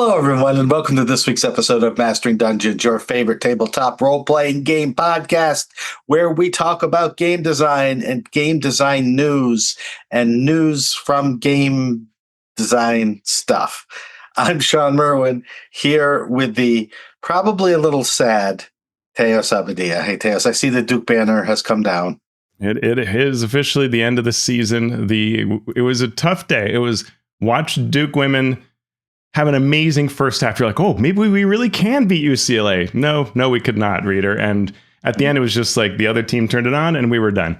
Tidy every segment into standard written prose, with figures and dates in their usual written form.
Hello, everyone, and welcome to this week's episode of Mastering Dungeons, your favorite tabletop role-playing game podcast, where we talk about game design and game design news and news from game design stuff. I'm Shawn Merwin, here with the probably a little sad Teos Has. Hey, Teos, I see the Duke banner has come down. It is officially the end of the season. It was a tough day. It was watch Duke women have an amazing first half. You're like, oh, maybe we really can beat UCLA. No, we could not, reader. And at the end, it was just like the other team turned it on and we were done.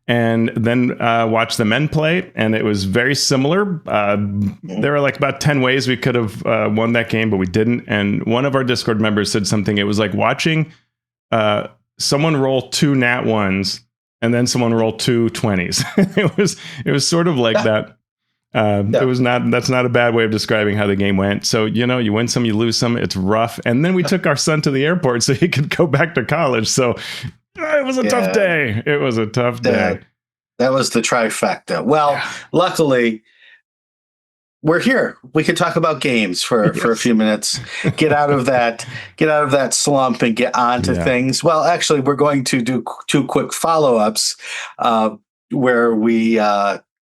And then watch the men play, and it was very similar. There were like about 10 ways we could have won that game, but we didn't. And one of our Discord members said something. It was like watching someone roll two nat ones and then someone roll two 20s. It was sort of like that. That's not a bad way of describing how the game went. So, you win some, you lose some. It's rough. And then we took our son to the airport so he could go back to college. So it was a tough day. It was a tough day. That was the trifecta. Well, Luckily, we're here. We can talk about games for a few minutes. Get out of that slump and get on to things. Well, actually, we're going to do two quick follow-ups where we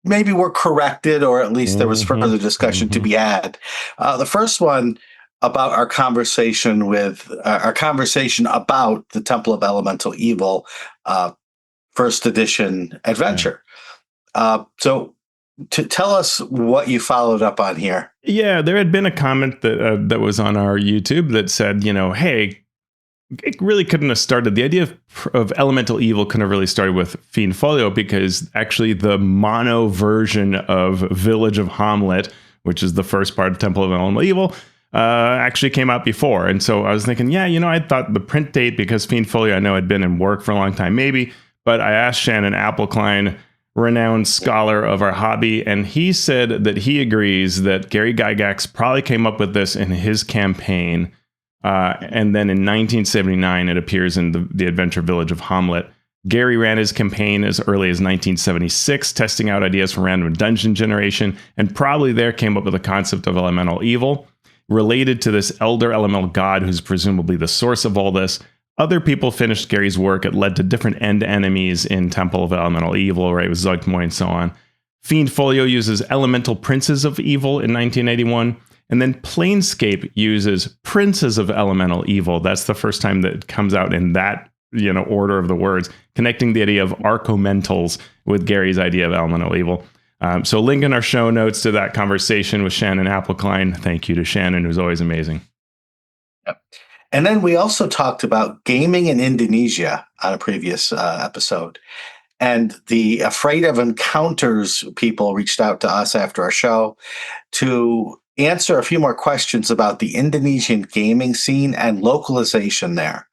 maybe we're corrected, or at least there was further discussion to be had. The first one about our conversation about the Temple of Elemental Evil first edition adventure. So to tell us what you followed up on here. Yeah, there had been a comment that was on our YouTube that said, hey, it really couldn't have started. The idea of elemental evil couldn't have really started with Fiend Folio, because actually the mono version of Village of Hamlet, which is the first part of Temple of Elemental Evil, actually came out before. And so I was thinking, I thought the print date, because Fiend Folio I know had been in work for a long time, maybe. But I asked Shannon Appelkline, renowned scholar of our hobby, and he said that he agrees that Gary Gygax probably came up with this in his campaign. And then in 1979, it appears in the Adventure Village of Hamlet. Gary ran his campaign as early as 1976, testing out ideas for random dungeon generation, and probably there came up with the concept of elemental evil, related to this elder elemental god who's presumably the source of all this. Other people finished Gary's work. It led to different end enemies in Temple of Elemental Evil, right, with Zugtmoy and so on. Fiend Folio uses Elemental Princes of Evil in 1981. And then Planescape uses Princes of Elemental Evil. That's the first time that it comes out in that, order of the words, connecting the idea of Archomentals with Gary's idea of Elemental Evil. So link in our show notes to that conversation with Shannon Appelkline. Thank you to Shannon, who's always amazing. Yep. And then we also talked about gaming in Indonesia on a previous episode. And the Afraid of Encounters people reached out to us after our show to answer a few more questions about the Indonesian gaming scene and localization there.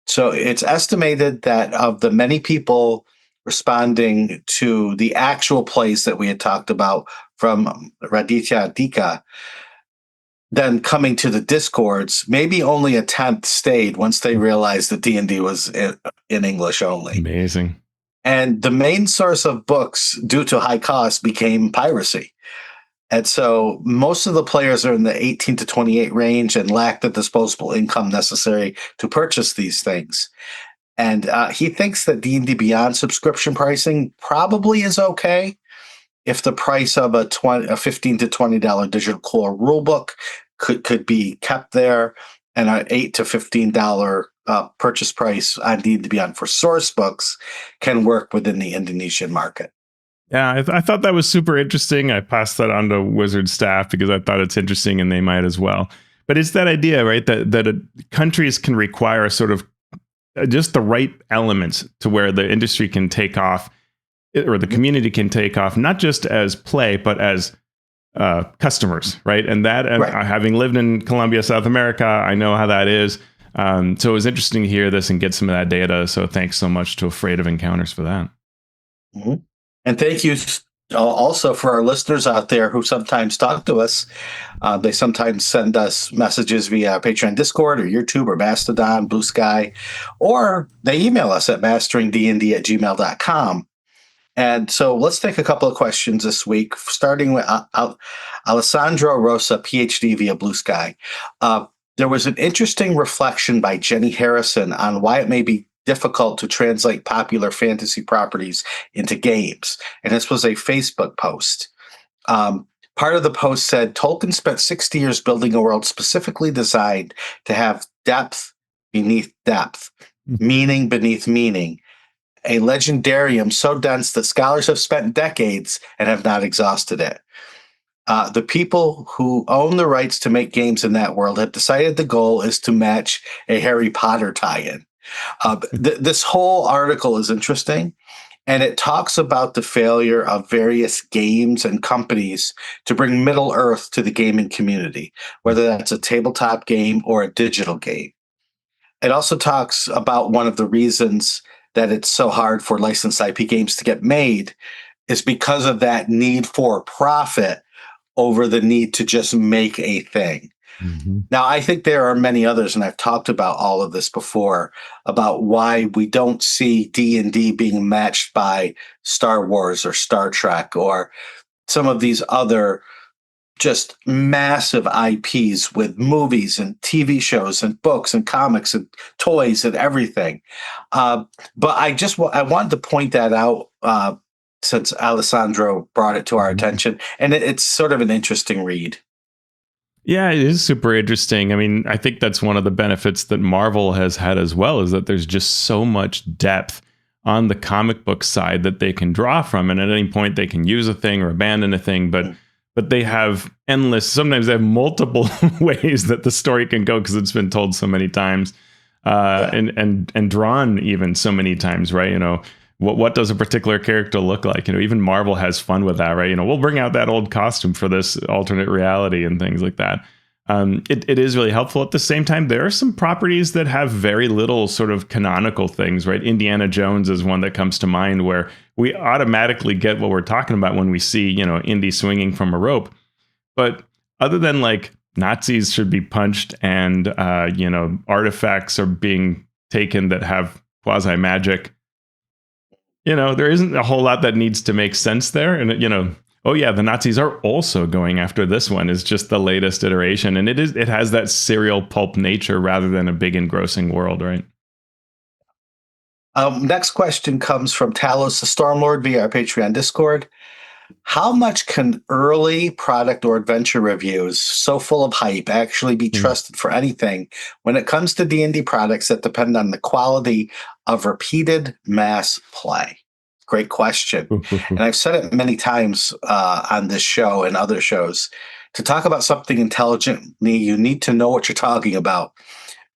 So it's estimated that of the many people responding to the actual plays that we had talked about from Raditya Dika, then coming to the Discords, maybe only a tenth stayed once they realized that D&D was in English only. Amazing. And the main source of books, due to high cost, became piracy. And so most of the players are in the 18 to 28 range and lack the disposable income necessary to purchase these things. And he thinks that D&D Beyond subscription pricing probably is okay if the price of a $15 to $20 digital core rulebook could be kept there, and an $8 to $15 purchase price on D&D Beyond for source books can work within the Indonesian market. Yeah, I thought that was super interesting. I passed that on to Wizard staff because I thought it's interesting and they might as well. But it's that idea, right, that countries can require sort of just the right elements to where the industry can take off, or the community can take off, not just as play, but as customers, right? And having lived in Colombia, South America, I know how that is. So it was interesting to hear this and get some of that data. So thanks so much to Afraid of Encounters for that. Mm-hmm. And thank you also for our listeners out there who sometimes talk to us. They sometimes send us messages via Patreon, Discord, or YouTube, or Mastodon, Bluesky, or they email us at masteringdnd@gmail.com. And so let's take a couple of questions this week, starting with Alessandro Rosa, PhD via Bluesky. There was an interesting reflection by Jenny Harrison on why it may be difficult to translate popular fantasy properties into games. And this was a Facebook post. Part of the post said, Tolkien spent 60 years building a world specifically designed to have depth beneath depth, meaning beneath meaning, a legendarium so dense that scholars have spent decades and have not exhausted it. The people who own the rights to make games in that world have decided the goal is to match a Harry Potter tie-in. This whole article is interesting, and it talks about the failure of various games and companies to bring Middle Earth to the gaming community, whether that's a tabletop game or a digital game. It also talks about one of the reasons that it's so hard for licensed IP games to get made is because of that need for profit over the need to just make a thing. Mm-hmm. Now, I think there are many others, and I've talked about all of this before, about why we don't see D&D being matched by Star Wars or Star Trek or some of these other just massive IPs with movies and TV shows and books and comics and toys and everything. But I wanted to point that out since Alessandro brought it to our attention, and it's sort of an interesting read. Yeah, it is super interesting. I mean, I think that's one of the benefits that Marvel has had as well, is that there's just so much depth on the comic book side that they can draw from, and at any point they can use a thing or abandon a thing, but they have sometimes they have multiple ways that the story can go because it's been told so many times, and drawn even so many times, right? You know, what does a particular character look like? You know, even Marvel has fun with that, right? You know, we'll bring out that old costume for this alternate reality and things like that. It is really helpful. At the same time, there are some properties that have very little sort of canonical things, right? Indiana Jones is one that comes to mind, where we automatically get what we're talking about when we see, you know, Indy swinging from a rope. But other than like Nazis should be punched and, you know, artifacts are being taken that have quasi magic, you know, there isn't a whole lot that needs to make sense there. And, you know, oh yeah, the Nazis are also going after this one is just the latest iteration. And it has that serial pulp nature rather than a big engrossing world, right? Next question comes from Talos the Stormlord via our Patreon Discord. How much can early product or adventure reviews, so full of hype, actually be trusted for anything when it comes to D&D products that depend on the quality of repeated mass play? Great question. And I've said it many times on this show and other shows. To talk about something intelligently, you need to know what you're talking about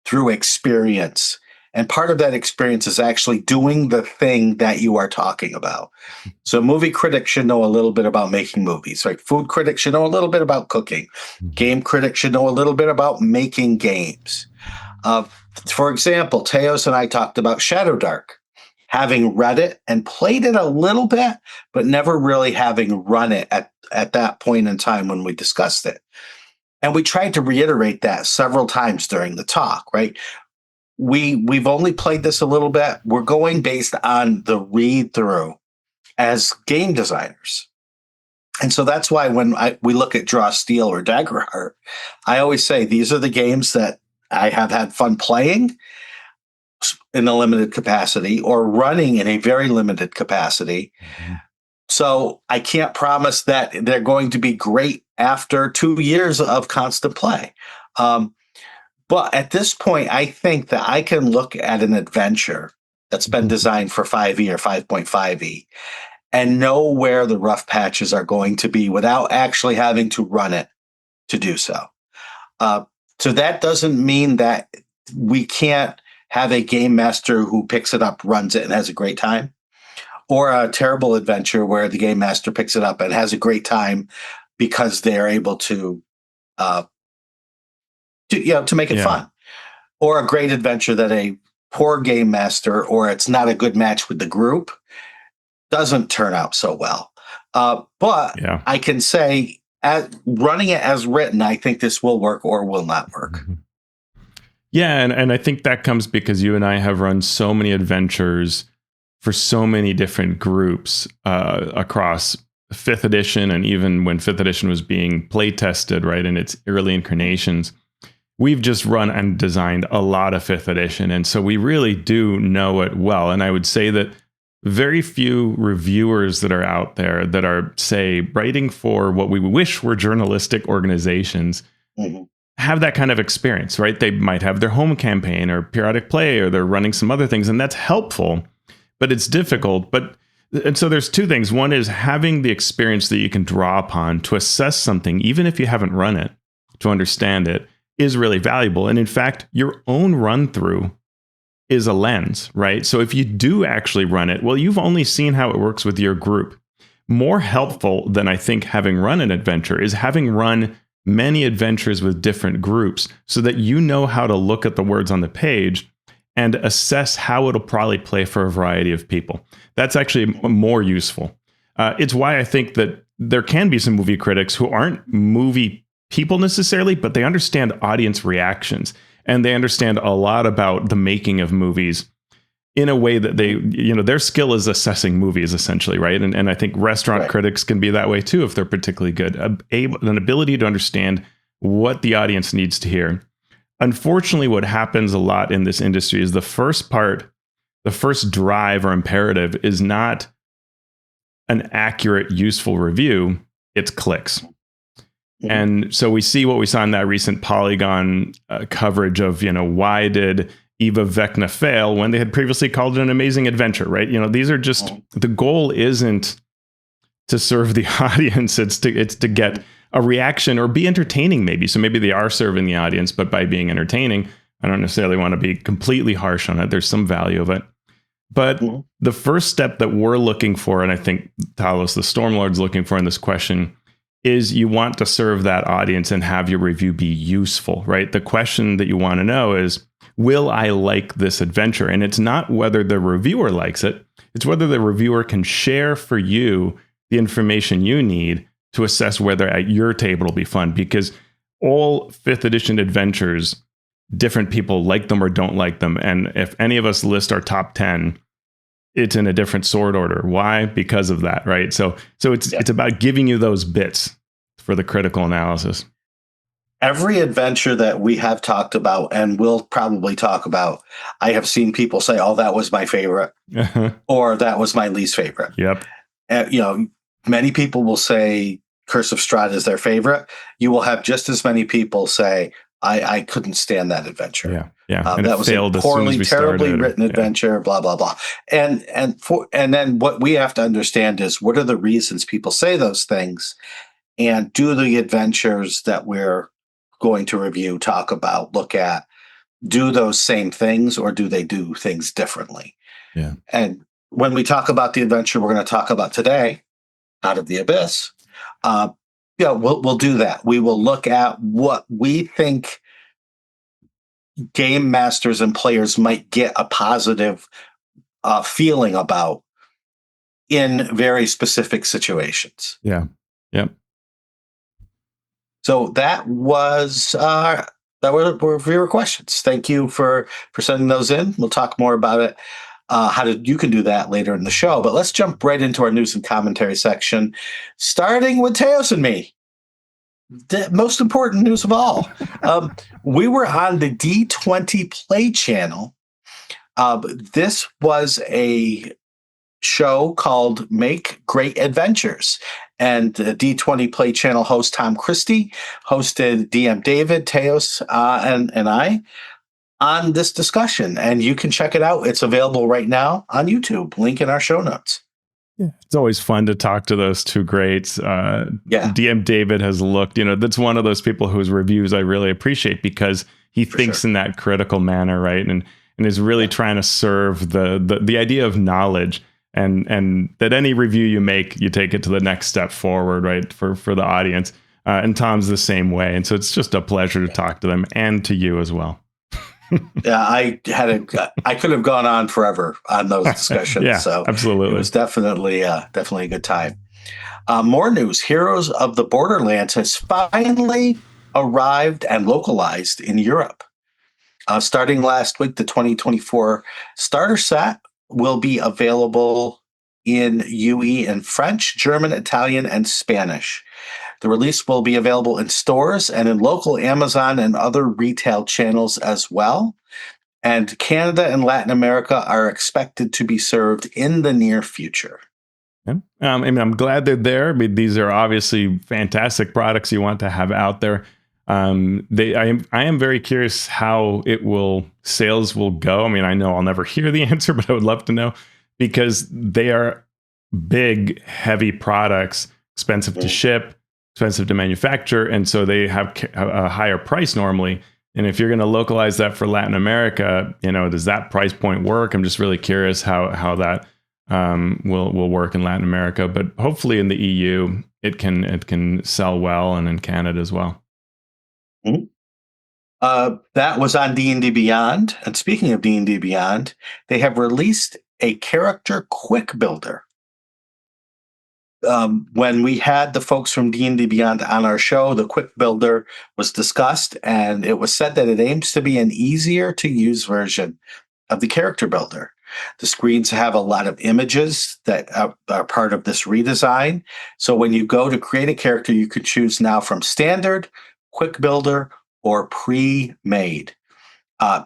through experience. And part of that experience is actually doing the thing that you are talking about. So movie critics should know a little bit about making movies, right? Food critics should know a little bit about cooking. Game critics should know a little bit about making games. For example, Teos and I talked about Shadow Dark, having read it and played it a little bit, but never really having run it at that point in time when we discussed it. And we tried to reiterate that several times during the talk, right? We've only played this a little bit. We're going based on the read through as game designers. And so that's why when we look at Draw Steel or Daggerheart, I always say these are the games that I have had fun playing in a limited capacity or running in a very limited capacity. So I can't promise that they're going to be great after 2 years of constant play. But at this point, I think that I can look at an adventure that's been designed for 5e or 5.5e and know where the rough patches are going to be without actually having to run it to do so. So that doesn't mean that we can't have a game master who picks it up, runs it, and has a great time, or a terrible adventure where the game master picks it up and has a great time because they're able to make it fun, or a great adventure that a poor game master or it's not a good match with the group doesn't turn out so well. But I can say, running it as written, I think this will work or will not work. Yeah, and I think that comes because you and I have run so many adventures for so many different groups across 5th edition, and even when 5th edition was being play tested, right, in its early incarnations. We've just run and designed a lot of 5th edition, and so we really do know it well. And I would say that very few reviewers that are out there that are, say, writing for what we wish were journalistic organizations have that kind of experience, right? They might have their home campaign or periodic play, or they're running some other things, and that's helpful, but it's difficult. And so there's two things. One is having the experience that you can draw upon to assess something, even if you haven't run it, to understand it, is really valuable. And in fact, your own run through is a lens, right? So if you do actually run it, well, you've only seen how it works with your group. More helpful than I think having run an adventure is having run many adventures with different groups, so that you know how to look at the words on the page and assess how it'll probably play for a variety of people. That's actually more useful. It's why I think that there can be some movie critics who aren't movie people necessarily, but they understand audience reactions, and they understand a lot about the making of movies in a way that they, their skill is assessing movies essentially, right? And I think restaurant critics can be that way too if they're particularly good. An ability to understand what the audience needs to hear. Unfortunately, what happens a lot in this industry is the first drive or imperative is not an accurate, useful review, it's clicks. And so we see what we saw in that recent Polygon coverage of, why did Eva Vecna fail when they had previously called it an amazing adventure, right? These are just, the goal isn't to serve the audience, it's to get a reaction or be entertaining maybe. So maybe they are serving the audience, but by being entertaining, I don't necessarily want to be completely harsh on it. There's some value of it. But the first step that we're looking for, and I think Talos, the Stormlord's looking for in this question, is you want to serve that audience and have your review be useful, right? The question that you want to know is, will I like this adventure? And it's not whether the reviewer likes it, it's whether the reviewer can share for you the information you need to assess whether at your table will be fun. Because all 5th edition adventures, different people like them or don't like them. And if any of us list our top 10, it's in a different sort order. Why? Because of that, right? So it's about giving you those bits for the critical analysis. Every adventure that we have talked about and will probably talk about, I have seen people say, "Oh, that was my favorite," or "That was my least favorite." Yep. Many people will say Curse of Strahd is their favorite. You will have just as many people say, I couldn't stand that adventure. Yeah. That was a poorly, terribly written adventure, blah, blah, blah. And then what we have to understand is, what are the reasons people say those things? And do the adventures that we're going to review, talk about, look at, do those same things, or do they do things differently? Yeah. And when we talk about the adventure we're going to talk about today, Out of the Abyss, we'll do that. We will look at what we think game masters and players might get a positive feeling about in very specific situations. Yeah. Yep. So that were your questions. Thank you for sending those in. We'll talk more about it. You can do that later in the show. But let's jump right into our news and commentary section, starting with Teos and me. The most important news of all. We were on the D20 Play channel. This was a show called Make Great Adventures. And the D20 Play channel host Tom Christie hosted DM David, Teos, and I on this discussion. And you can check it out. It's available right now on YouTube. Link in our show notes. Yeah, it's always fun to talk to those two greats. DM David has looked, that's one of those people whose reviews I really appreciate, because he thinks in that critical manner, right? And is really trying to serve the idea of knowledge, and that any review you make, you take it to the next step forward, right? For the audience. And Tom's the same way. And so it's just a pleasure to talk to them, and to you as well. Yeah, I could have gone on forever on those discussions. Yeah, so absolutely. It was definitely a good time. More news. Heroes of the Borderlands has finally arrived and localized in Europe. Starting last week, the 2024 starter set will be available in UE in French, German, Italian, and Spanish. The release will be available in stores and in local Amazon and other retail channels as well. And Canada and Latin America are expected to be served in the near future. Yeah. I mean, I'm glad they're there. I mean, these are obviously fantastic products you want to have out there. I am very curious how sales will go. I mean, I know I'll never hear the answer, but I would love to know because they are big, heavy products, expensive to ship, expensive to manufacture, and so they have a higher price normally. And if you're going to localize that for Latin America, does that price point work? I'm just really curious how that will work in Latin America, but hopefully in the EU it can sell well, and in Canada as well. Mhm. That was on D&D Beyond. And speaking of D&D Beyond, they have released a character Quickbuilder. When we had the folks from D&D Beyond on our show, the Quickbuilder was discussed, and it was said that it aims to be an easier to use version of the character builder. The screens have a lot of images that are part of this redesign. So when you go to create a character, you could choose now from standard, Quickbuilder, or pre-made.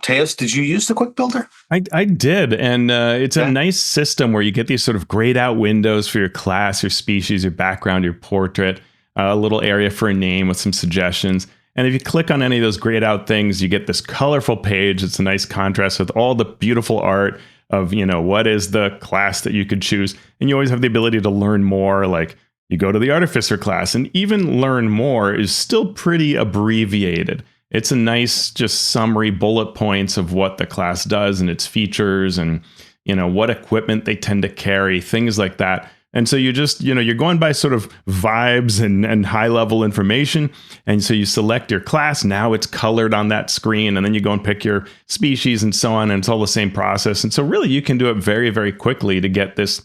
Teos, did you use the Quickbuilder? I did, and it's a Yeah. nice system where you get these sort of grayed out windows for your class, your species, your background, your portrait, a little area for a name with some suggestions. And if you click on any of those grayed out things, you get this colorful page. It's a nice contrast with all the beautiful art of, what is the class that you could choose. And you always have the ability to learn more. Like you go to the artificer class, and even learn more is still pretty abbreviated. It's a nice, just summary bullet points of what the class does and its features and, what equipment they tend to carry, things like that. And so you just, you're going by sort of vibes and high level information. And so you select your class. Now it's colored on that screen. And then you go and pick your species and so on. And it's all the same process. And so really you can do it very, very quickly to get this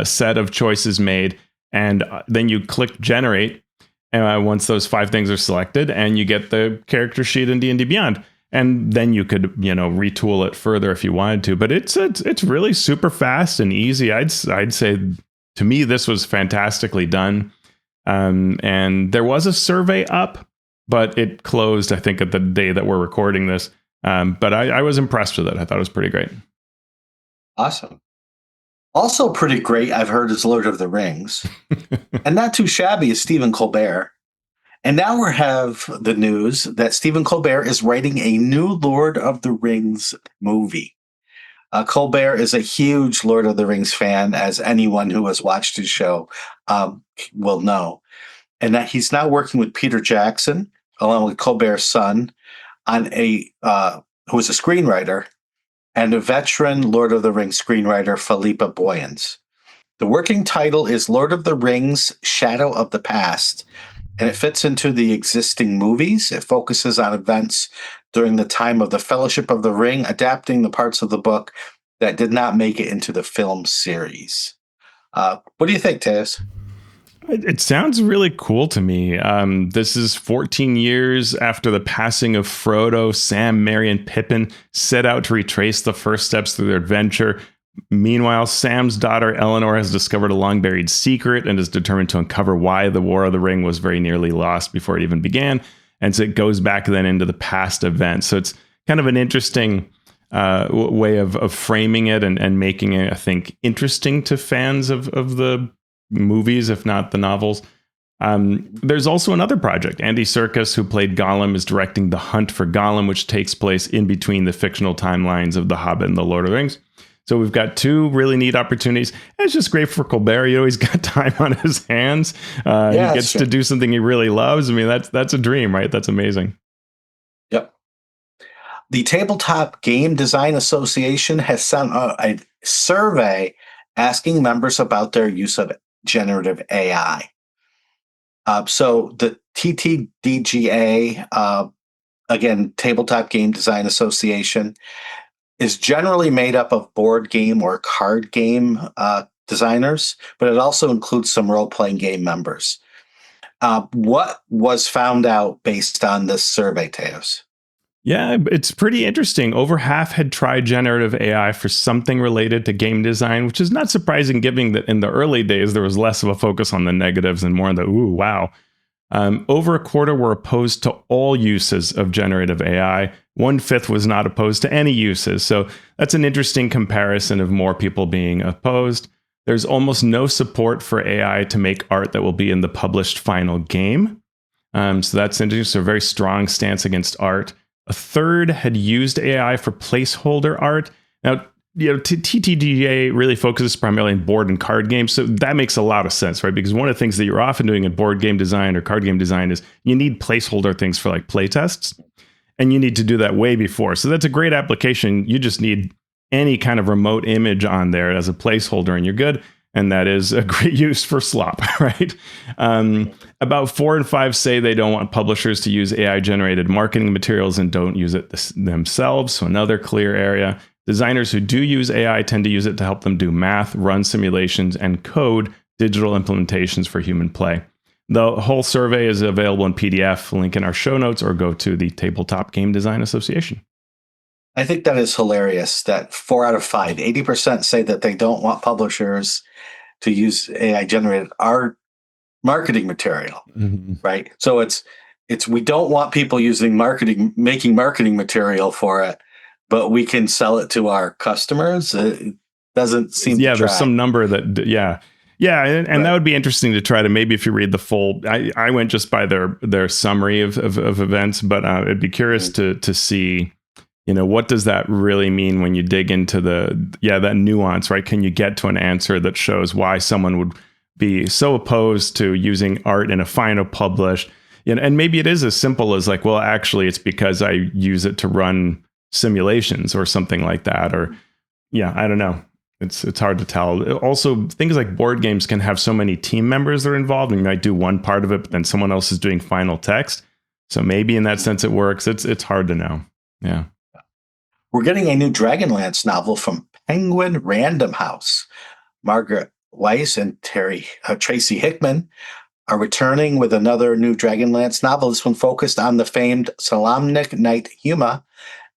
set of choices made. And then you click generate once those 5 things are selected, and you get the character sheet in D&D Beyond. And then you could, retool it further if you wanted to. But it's really super fast and easy. I'd say, to me, this was fantastically done. And there was a survey up, but it closed, I think, at the day that we're recording this. But I was impressed with it. I thought it was pretty great. Awesome. Also pretty great, I've heard, is Lord of the Rings. And not too shabby is Stephen Colbert. And now we have the news that Stephen Colbert is writing a new Lord of the Rings movie. Colbert is a huge Lord of the Rings fan, as anyone who has watched his show will know. And that he's now working with Peter Jackson, along with Colbert's son, on who is a screenwriter, and a veteran Lord of the Rings screenwriter, Philippa Boyens. The working title is Lord of the Rings: Shadow of the Past, and it fits into the existing movies. It focuses on events during the time of the Fellowship of the Ring, adapting the parts of the book that did not make it into the film series. What do you think, Teos? It sounds really cool to me. This is 14 years after the passing of Frodo. Sam, Merry, and Pippin set out to retrace the first steps through their adventure. Meanwhile, Sam's daughter Eleanor has discovered a long-buried secret and is determined to uncover why the War of the Ring was very nearly lost before it even began. And so it goes back then into the past events. So it's kind of an interesting way of framing it and making it, I think, interesting to fans of the movies, if not the novels. There's also another project. Andy Serkis, who played Gollum, is directing The Hunt for Gollum, which takes place in between the fictional timelines of The Hobbit and The Lord of the Rings. So we've got 2 really neat opportunities. And it's just great for Colbert. You know, he's got time on his hands. He gets to do something he really loves. I mean, that's a dream, right? That's amazing. Yep. The Tabletop Game Design Association has sent a survey asking members about their use of generative AI. So the TTDGA, again, Tabletop Game Design Association, is generally made up of board game or card game designers, but it also includes some role-playing game members. What was found out based on this survey, Teos? Yeah, it's pretty interesting. Over half had tried generative AI for something related to game design, which is not surprising given that in the early days there was less of a focus on the negatives and more on the ooh, wow. Over a quarter were opposed to all uses of generative AI. 1/5 was not opposed to any uses. So that's an interesting comparison of more people being opposed. There's almost no support for AI to make art that will be in the published final game. So that's interesting. So a very strong stance against art. A third had used AI for placeholder art. Now, TTGA really focuses primarily on board and card games. So that makes a lot of sense, right? Because one of the things that you're often doing in board game design or card game design is you need placeholder things for like play tests. And you need to do that way before. So that's a great application. You just need any kind of remote image on there as a placeholder and you're good. And that is a great use for slop, right? About 4 in 5 say they don't want publishers to use AI-generated marketing materials and don't use it themselves. So another clear area. Designers who do use AI tend to use it to help them do math, run simulations, and code digital implementations for human play. The whole survey is available in PDF, link in our show notes, or go to the Tabletop Game Design Association. I think that is hilarious that 4 out of 5, 80% say that they don't want publishers to use AI generated art marketing material, right? So it's we don't want people making marketing material for it, but we can sell it to our customers. It doesn't seem to there's some number that and right. That would be interesting to try to, maybe if you read the full, I went just by their summary of events, but it'd be curious to see, what does that really mean when you dig into that nuance, right? Can you get to an answer that shows why someone would be so opposed to using art in a final publish? And maybe it is as simple as like, well, actually it's because I use it to run simulations or something like that. Or I don't know. It's hard to tell. Also, things like board games can have so many team members that are involved, and you might do one part of it, but then someone else is doing final text. So maybe in that sense it works. It's hard to know. Yeah. We're getting a new Dragonlance novel from Penguin Random House. Margaret Weiss and Tracy Hickman are returning with another new Dragonlance novel. This one focused on the famed Solamnic Knight Huma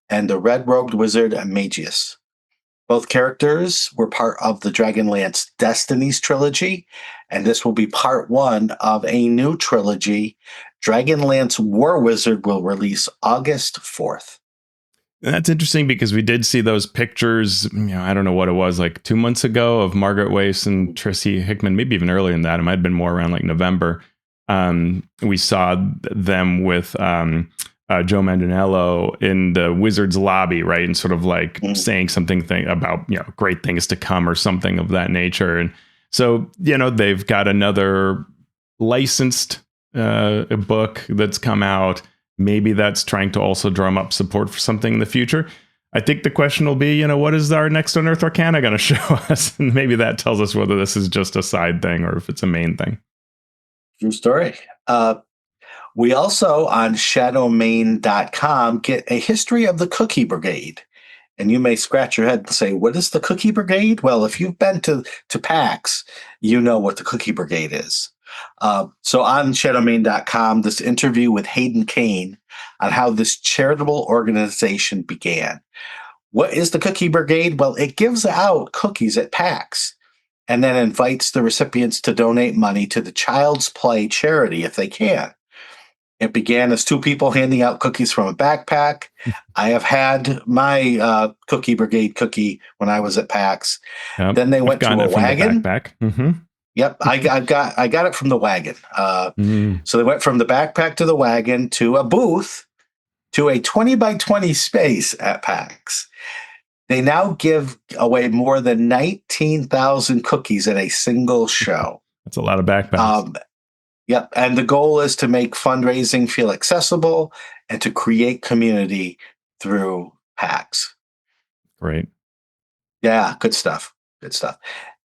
and the red-robed wizard Magius. Both characters were part of the Dragonlance Destinies trilogy, and this will be part 1 of a new trilogy. Dragonlance War Wizard will release August 4th. That's interesting because we did see those pictures, I don't know what it was, like 2 months ago, of Margaret Weiss and Tracy Hickman, maybe even earlier than that. It might have been more around like November. We saw them with Joe Manganiello in the Wizards lobby, right? And sort of like saying something about, great things to come or something of that nature. And so, they've got another licensed book that's come out. Maybe that's trying to also drum up support for something in the future. I think the question will be, what is our next Unearthed Arcana going to show us? And maybe that tells us whether this is just a side thing or if it's a main thing. True story. We also, on shadowmain.com, get a history of the Cookie Brigade. And you may scratch your head and say, what is the Cookie Brigade? Well, if you've been to PAX, you know what the Cookie Brigade is. So on shadowmain.com, this interview with Hayden Kane on how this charitable organization began. What is the Cookie Brigade? Well, it gives out cookies at PAX and then invites the recipients to donate money to the Child's Play charity if they can. It began as 2 people handing out cookies from a backpack. I have had my Cookie Brigade cookie when I was at PAX. Yep. Then they went to a wagon. Backpack. Mm-hmm. Yep, I got it from the wagon. So they went from the backpack to the wagon to a booth to a 20 by 20 space at PAX. They now give away more than 19,000 cookies at a single show. That's a lot of backpacks. Yep, and the goal is to make fundraising feel accessible and to create community through PAX. Great. Yeah, good stuff. Good stuff.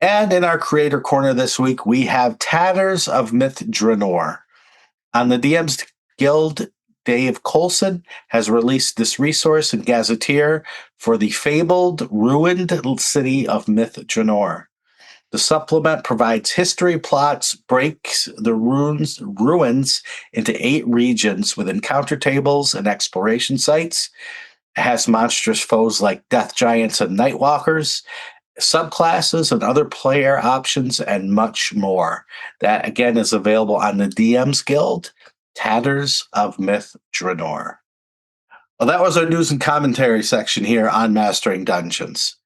And in our creator corner this week, we have Tatters of Myth Drannor. On the DM's Guild, Dave Colson has released this resource in Gazetteer for the fabled, ruined city of Myth Drannor. The supplement provides history plots, breaks the ruins into 8 regions with encounter tables and exploration sites. It has monstrous foes like death giants and nightwalkers, subclasses and other player options, and much more. That, again, is available on the DM's Guild, Tatters of Myth Drannor. Well, that was our news and commentary section here on Mastering Dungeons.